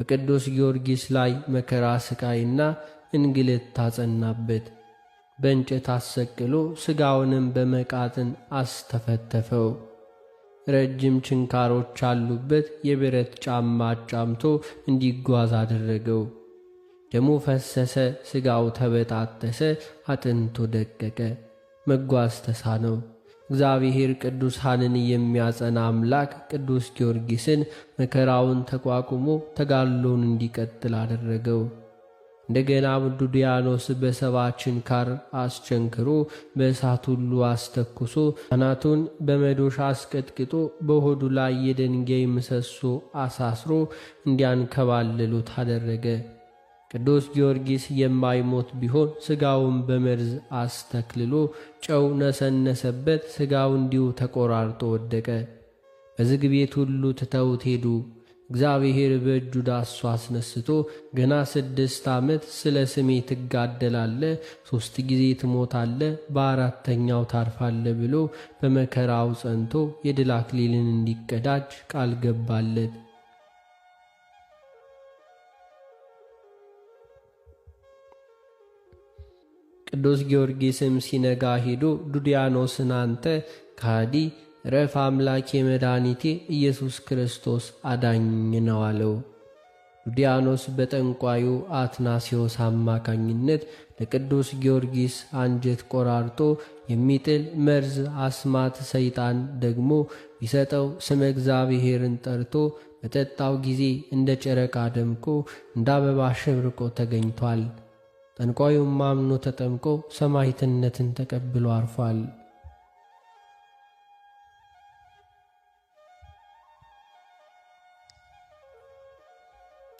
በቅዱስ ጊዮርጊስ ላይ መከራ ሥቃይና እንግልት ታጸናበት። በእንጨት አሰቅሎ ሥጋውንም በመቃጥን አስተፈተፈው። ረጅም ችንካሮች አሉበት የብረት ጫማ ጫምቶ እንዲጓዝ አደረገው። ደሙ ፈሰሰ፣ ሥጋው ተበጣጠሰ፣ አጥንቱ ደቀቀ፣ መጓዝ ተሳነው። እግዚአብሔር ቅዱሳንን የሚያጸና አምላክ ቅዱስ ጊዮርጊስን መከራውን ተቋቁሞ ተጋድሎውን እንዲቀጥል አደረገው። እንደገና ዱድያኖስ በሰባ ችንካር አስቸንክሮ በእሳት ሁሉ አስተኩሶ አናቱን በመዶሻ አስቀጥቅጦ በሆዱ ላይ የድንጋይ ምሰሶ አሳስሮ እንዲያንከባልሉት አደረገ። ቅዱስ ጊዮርጊስ የማይሞት ቢሆን ሥጋውን በመርዝ አስተክልሎ ጨው ነሰነሰበት። ሥጋው እንዲሁ ተቆራርጦ ወደቀ። በዝግ ቤት ሁሉ ትተውት ሄዱ። እግዚአብሔር በእጁ ዳሶ አስነስቶ ገና 6 ዓመት ስለ ስሜ ትጋደላለ፣ 3 ጊዜ ትሞታለ፣ በ4ተኛው ታርፋለ ብሎ በመከራው ጸንቶ የድል አክሊልን እንዲቀዳጅ ቃል ገባለት። ቅዱስ ጊዮርጊስም ሲነጋ ሄዶ ዱድያኖስን አንተ ከሃዲ ረፍ፣ አምላኬ መድኃኒቴ ኢየሱስ ክርስቶስ አዳኝ ነው አለው። ዱድያኖስ በጠንቋዩ አትናሲዮስ አማካኝነት ለቅዱስ ጊዮርጊስ አንጀት ቆራርጦ የሚጥል መርዝ አስማት ሰይጣን ደግሞ ቢሰጠው ስመ እግዚአብሔርን ጠርቶ በጠጣው ጊዜ እንደ ጨረቃ ደምቆ እንደ አበባ ሸብርቆ ተገኝቷል። ጠንቋዩም አምኖ ተጠምቆ ሰማዕትነትን ተቀብሎ አርፏል።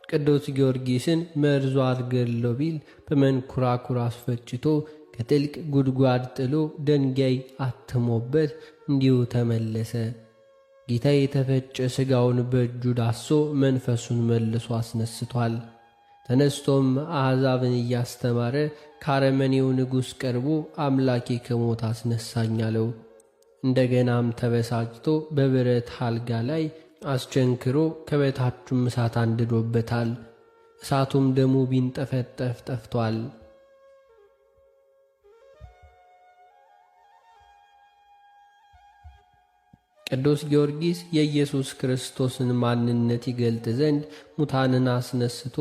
ቅዱስ ጊዮርጊስን መርዙ አልገድለው ቢል በመንኩራኩር አስፈጭቶ ከጥልቅ ጉድጓድ ጥሎ ደንጋይ አትሞበት እንዲሁ ተመለሰ። ጌታ የተፈጨ ሥጋውን በእጁ ዳሶ መንፈሱን መልሶ አስነስቷል። ተነስቶም አሕዛብን እያስተማረ ካረመኔው ንጉሥ ቀርቦ አምላኬ ከሞት አስነሳኝ አለው። እንደገናም ተበሳጭቶ በብረት አልጋ ላይ አስቸንክሮ ከበታቹም እሳት አንድዶበታል። እሳቱም ደሙ ቢንጠፈጠፍ ጠፍቷል። ቅዱስ ጊዮርጊስ የኢየሱስ ክርስቶስን ማንነት ይገልጥ ዘንድ ሙታንን አስነስቶ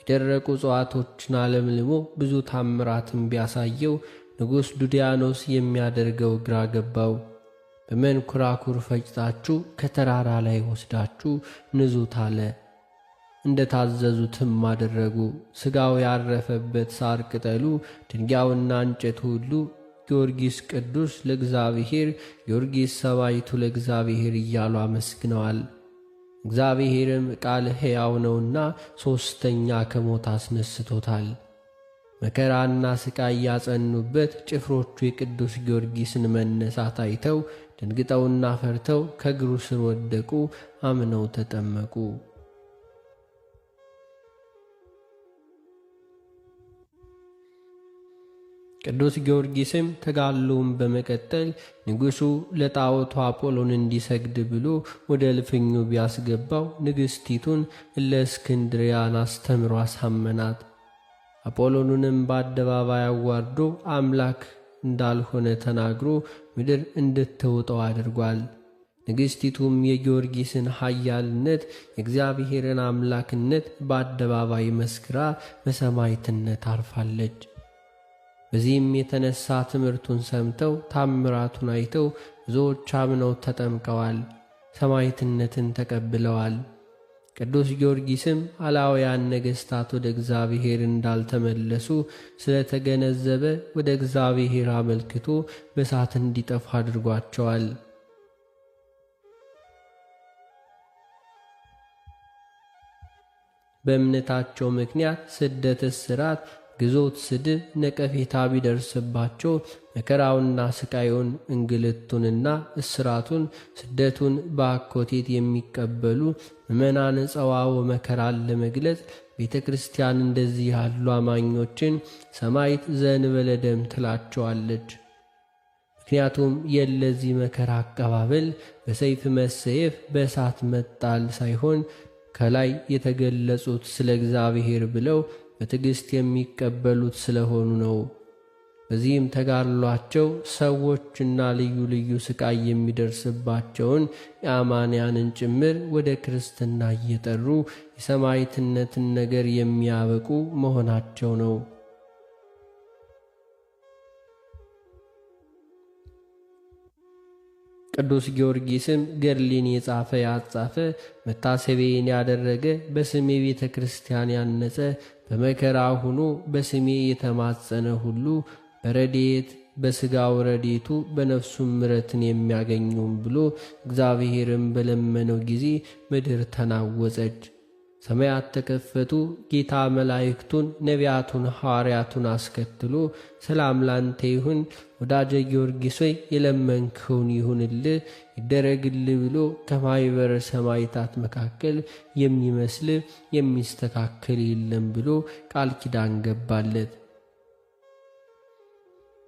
የደረቁ እጽዋቶችን አለምልሞ ብዙ ታምራትን ቢያሳየው ንጉሥ ዱድያኖስ የሚያደርገው ግራ ገባው። በመንኩራኩር ፈጭታችሁ ከተራራ ላይ ወስዳችሁ ንዙት አለ። እንደ ታዘዙትም አደረጉ። ሥጋው ያረፈበት ሳር ቅጠሉ፣ ድንጋዩና እንጨቱ ሁሉ ጊዮርጊስ ቅዱስ ለእግዚአብሔር፣ ጊዮርጊስ ሰማዕቱ ለእግዚአብሔር እያሉ አመስግነዋል። እግዚአብሔርም ቃል ሕያው ነውና 3ኛ ከሞት አስነስቶታል። መከራና ሥቃይ ያጸኑበት ጭፍሮቹ የቅዱስ ጊዮርጊስን መነሳት አይተው ደንግጠውና ፈርተው ከእግሩ ስር ወደቁ፣ አምነው ተጠመቁ። ቅዱስ ጊዮርጊስም ተጋድሎውን በመቀጠል ንጉሡ ለጣዖቱ አጶሎን እንዲሰግድ ብሎ ወደ እልፍኙ ቢያስገባው ንግሥቲቱን እለእስክንድርያን አስተምሮ አሳመናት። አጶሎኑንም በአደባባይ አዋርዶ አምላክ እንዳልሆነ ተናግሮ ምድር እንድትውጠው አድርጓል። ንግሥቲቱም የጊዮርጊስን ኃያልነት የእግዚአብሔርን አምላክነት በአደባባይ መስክራ በሰማዕትነት አርፋለች። በዚህም የተነሳ ትምህርቱን ሰምተው ታምራቱን አይተው ብዙዎች አምነው ተጠምቀዋል፣ ሰማዕትነትን ተቀብለዋል። ቅዱስ ጊዮርጊስም አላውያን ነገሥታት ወደ እግዚአብሔር እንዳልተመለሱ ስለተገነዘበ ወደ እግዚአብሔር አመልክቶ በእሳት እንዲጠፉ አድርጓቸዋል። በእምነታቸው ምክንያት ስደት፣ እስራት፣ ግዞት፣ ስድብ፣ ነቀፌታ ቢደርስባቸው መከራውና ስቃዩን እንግልቱንና እስራቱን ስደቱን በአኮቴት የሚቀበሉ ምእመናን ጸዋዖ መከራን ለመግለጽ ቤተ ክርስቲያን እንደዚህ ያሉ አማኞችን ሰማዕት ዘእንበለ ደም ትላቸዋለች። ምክንያቱም የለዚህ መከራ አቀባበል በሰይፍ መሰየፍ፣ በእሳት መጣል ሳይሆን ከላይ የተገለጹት ስለ እግዚአብሔር ብለው በትዕግሥት የሚቀበሉት ስለሆኑ ነው። በዚህም ተጋድሏቸው ሰዎችና ልዩ ልዩ ሥቃይ የሚደርስባቸውን የአማንያንን ጭምር ወደ ክርስትና እየጠሩ የሰማዕትነትን ነገር የሚያበቁ መሆናቸው ነው። ቅዱስ ጊዮርጊስም ገድሌን የጻፈ ያጻፈ መታሰቤን ያደረገ በስሜ ቤተ ክርስቲያን ያነጸ በመከራ ሆኖ በስሜ የተማጸነ ሁሉ በረድኤት በሥጋው ረድኤቱ በነፍሱም ምሕረትን የሚያገኙም ብሎ እግዚአብሔርም በለመነው ጊዜ ምድር ተናወጸች፣ ሰማያት ተከፈቱ። ጌታ መላእክቱን ነቢያቱን ሐዋርያቱን አስከትሎ ሰላም ላንተ ይሁን ወዳጄ ጊዮርጊስ ሆይ የለመንከውን ይሁንልህ ይደረግልህ ብሎ ከማኅበረ ሰማዕታት መካከል የሚመስል የሚስተካከል የለም ብሎ ቃል ኪዳን ገባለት።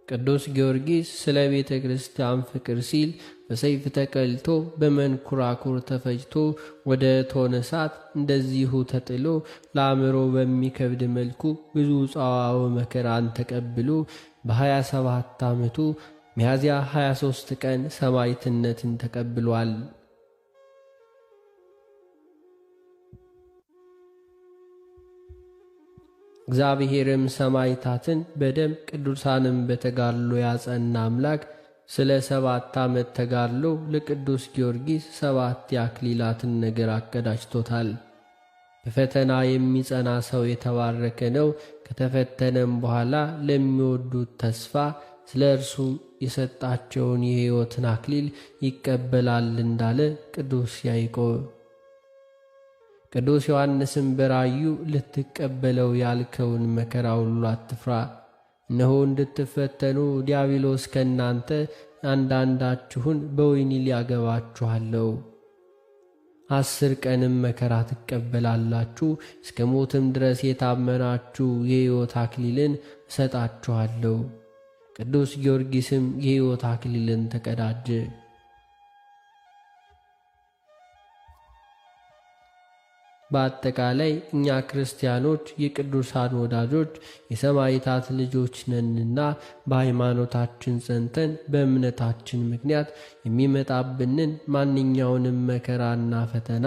ቅዱስ ጊዮርጊስ ስለ ቤተ ክርስቲያን ፍቅር ሲል በሰይፍ ተቀልቶ በመንኩራኩር ተፈጅቶ ወደ እቶነ እሳት እንደዚሁ ተጥሎ ለአእምሮ በሚከብድ መልኩ ብዙ ጸዋዖ መከራን ተቀብሎ በ27 ዓመቱ ሚያዝያ 23 ቀን ሰማዕትነትን ተቀብሏል። እግዚአብሔርም ሰማዕታትን በደም ቅዱሳንም በተጋድሎ ያጸና አምላክ ስለ 7 ዓመት ተጋድሎ ለቅዱስ ጊዮርጊስ 7 የአክሊላትን ነገር አቀዳጅቶታል። በፈተና የሚጸና ሰው የተባረከ ነው። ከተፈተነም በኋላ ለሚወዱት ተስፋ ስለ እርሱ የሰጣቸውን የሕይወትን አክሊል ይቀበላል እንዳለ ቅዱስ ያዕቆብ። ቅዱስ ዮሐንስም በራእዩ ልትቀበለው ያልከውን መከራ ሁሉ አትፍራ፣ እነሆ እንድትፈተኑ ዲያብሎስ ከእናንተ አንዳንዳችሁን በወህኒ ሊያገባችኋለሁ። 10 ቀንም መከራ ትቀበላላችሁ፣ እስከ ሞትም ድረስ የታመናችሁ የሕይወት አክሊልን እሰጣችኋለሁ። ቅዱስ ጊዮርጊስም የሕይወት አክሊልን ተቀዳጀ። በአጠቃላይ እኛ ክርስቲያኖች የቅዱሳን ወዳጆች የሰማዕታት ልጆች ነንና በሃይማኖታችን ጸንተን በእምነታችን ምክንያት የሚመጣብንን ማንኛውንም መከራና ፈተና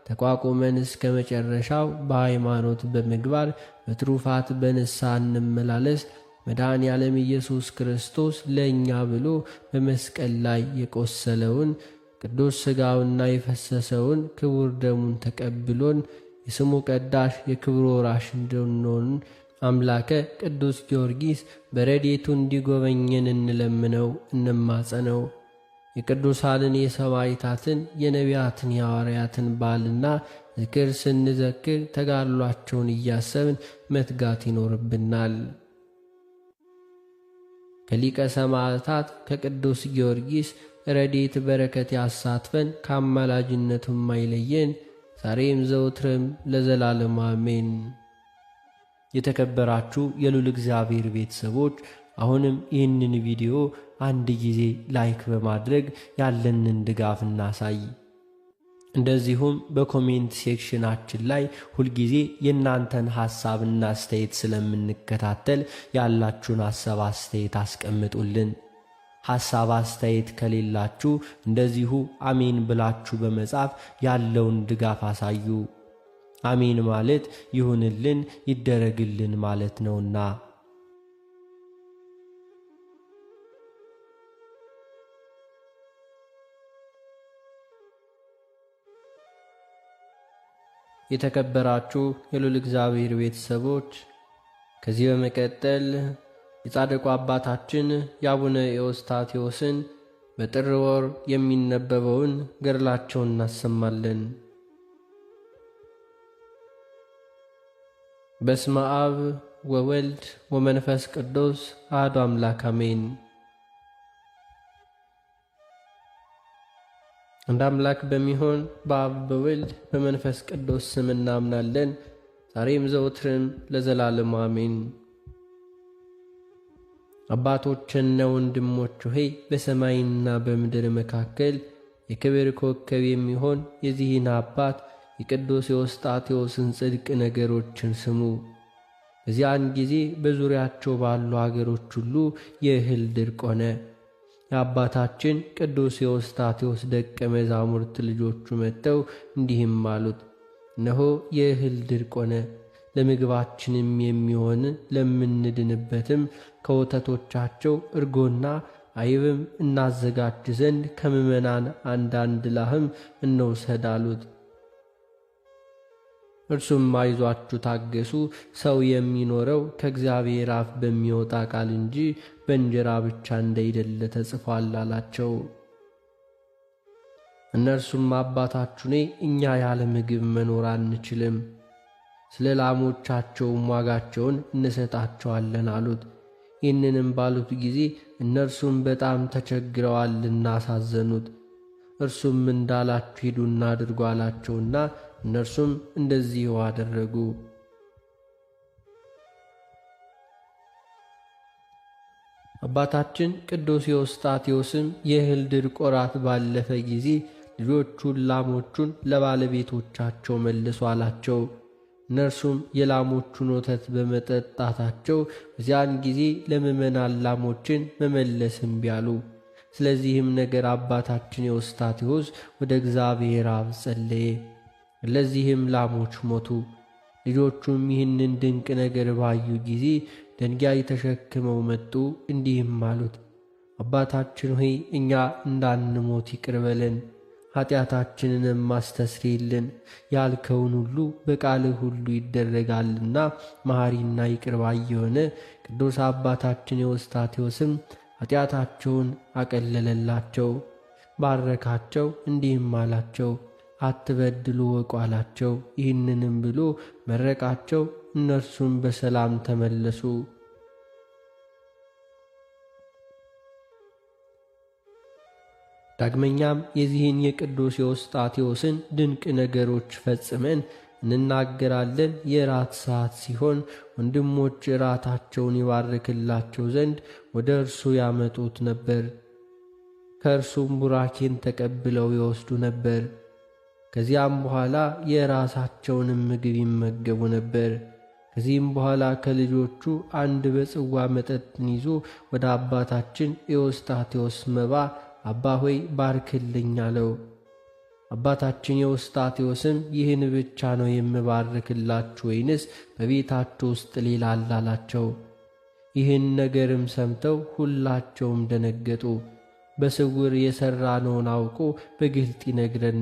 ተቋቁመን እስከ መጨረሻው በሃይማኖት በምግባር በትሩፋት በንስሐ እንመላለስ። መድኃኔ ዓለም ኢየሱስ ክርስቶስ ለእኛ ብሎ በመስቀል ላይ የቆሰለውን ቅዱስ ሥጋውና የፈሰሰውን ክቡር ደሙን ተቀብሎን የስሙ ቀዳሽ የክብሩ ወራሽ እንድንሆን አምላከ ቅዱስ ጊዮርጊስ በረድኤቱ እንዲጎበኘን እንለምነው እንማጸነው። የቅዱሳንን የሰማዕታትን የነቢያትን የሐዋርያትን በዓልና ዝክር ስንዘክር ተጋድሏቸውን እያሰብን መትጋት ይኖርብናል። ከሊቀ ሰማዕታት ከቅዱስ ጊዮርጊስ ረድኤት በረከት ያሳትፈን፣ ከአማላጅነቱም አይለየን፣ ዛሬም ዘውትርም ለዘላለም አሜን። የተከበራችሁ የልዑል እግዚአብሔር ቤተሰቦች አሁንም ይህንን ቪዲዮ አንድ ጊዜ ላይክ በማድረግ ያለንን ድጋፍ እናሳይ። እንደዚሁም በኮሜንት ሴክሽናችን ላይ ሁልጊዜ የእናንተን ሐሳብና አስተያየት ስለምንከታተል ያላችሁን ሐሳብ አስተያየት አስቀምጡልን። ሐሳብ አስተያየት ከሌላችሁ እንደዚሁ አሜን ብላችሁ በመጻፍ ያለውን ድጋፍ አሳዩ። አሜን ማለት ይሁንልን ይደረግልን ማለት ነውና። የተከበራችሁ የልዑል እግዚአብሔር ቤተሰቦች ከዚህ በመቀጠል የጻድቁ አባታችን የአቡነ ኤዎስጣቴዎስን በጥር ወር የሚነበበውን ገድላቸውን እናሰማለን። በስመ አብ ወወልድ ወመንፈስ ቅዱስ አሐዱ አምላክ አሜን። አንድ አምላክ በሚሆን በአብ በወልድ በመንፈስ ቅዱስ ስም እናምናለን፣ ዛሬም ዘወትርም ለዘላለም አሜን። አባቶችና ወንድሞች ሆይ በሰማይና በምድር መካከል የክብር ኮከብ የሚሆን የዚህን አባት የቅዱስ ኤዎስጣቴዎስን ጽድቅ ነገሮችን ስሙ። በዚያን ጊዜ በዙሪያቸው ባሉ አገሮች ሁሉ የእህል ድርቅ ሆነ። የአባታችን ቅዱስ ኤዎስጣቴዎስ ደቀ መዛሙርት ልጆቹ መጥተው እንዲህም አሉት፣ እነሆ የእህል ድርቅ ሆነ፣ ለምግባችንም የሚሆን ለምንድንበትም ከወተቶቻቸው እርጎና አይብም እናዘጋጅ ዘንድ ከምዕመናን አንዳንድ ላህም እንውሰድ አሉት። እርሱም አይዟችሁ ታገሱ፣ ሰው የሚኖረው ከእግዚአብሔር አፍ በሚወጣ ቃል እንጂ በእንጀራ ብቻ እንዳይደለ ተጽፏል አላቸው። እነርሱም አባታችሁኔ እኛ ያለ ምግብ መኖር አንችልም፣ ስለ ላሞቻቸውም ዋጋቸውን እንሰጣቸዋለን አሉት። ይህንንም ባሉት ጊዜ እነርሱም በጣም ተቸግረዋልና አሳዘኑት። እርሱም እንዳላችሁ ሂዱና አድርጉ አላቸውና እነርሱም እንደዚሁ አደረጉ። አባታችን ቅዱስ ኤዎስጣቴዎስም የእህል ድርቅ ወራት ባለፈ ጊዜ ልጆቹን ላሞቹን ለባለቤቶቻቸው መልሱ አላቸው። እነርሱም የላሞቹን ወተት በመጠጣታቸው በዚያን ጊዜ ለምዕመናን ላሞችን መመለስ እምቢ አሉ። ስለዚህም ነገር አባታችን ኤዎስጣቴዎስ ወደ እግዚአብሔር አብ ጸለየ። ለዚህም ላሞች ሞቱ። ልጆቹም ይህንን ድንቅ ነገር ባዩ ጊዜ ድንጋይ ተሸክመው መጡ፣ እንዲህም አሉት፣ አባታችን ሆይ እኛ እንዳንሞት ይቅር በለን፣ ኀጢአታችንንም አስተስርይልን። ያልከውን ሁሉ በቃልህ ሁሉ ይደረጋልና መሐሪና ይቅር ባይ የሆነ ቅዱስ አባታችን ኤዎስጣቴዎስም ኀጢአታቸውን አቀለለላቸው፣ ባረካቸው፣ እንዲህም አላቸው፣ አትበድሉ ወቁ አላቸው። ይህንንም ብሎ መረቃቸው። እነርሱም በሰላም ተመለሱ። ዳግመኛም የዚህን የቅዱስ ኤዎስጣቴዎስን ድንቅ ነገሮች ፈጽመን እንናገራለን። የራት ሰዓት ሲሆን ወንድሞች ራታቸውን ይባርክላቸው ዘንድ ወደ እርሱ ያመጡት ነበር። ከእርሱም ቡራኬን ተቀብለው ይወስዱ ነበር። ከዚያም በኋላ የራሳቸውንም ምግብ ይመገቡ ነበር። ከዚህም በኋላ ከልጆቹ አንድ በጽዋ መጠጥን ይዞ ወደ አባታችን ኤዎስጣቴዎስ መባ አባ ሆይ ባርክልኝ አለው። አባታችን ኤዎስጣቴዎስም ይህን ብቻ ነው የምባርክላችሁ ወይንስ በቤታችሁ ውስጥ ሌላ አለ አላቸው። ይህን ነገርም ሰምተው ሁላቸውም ደነገጡ። በስውር የሠራነውን አውቆ በግልጥ ይነግረን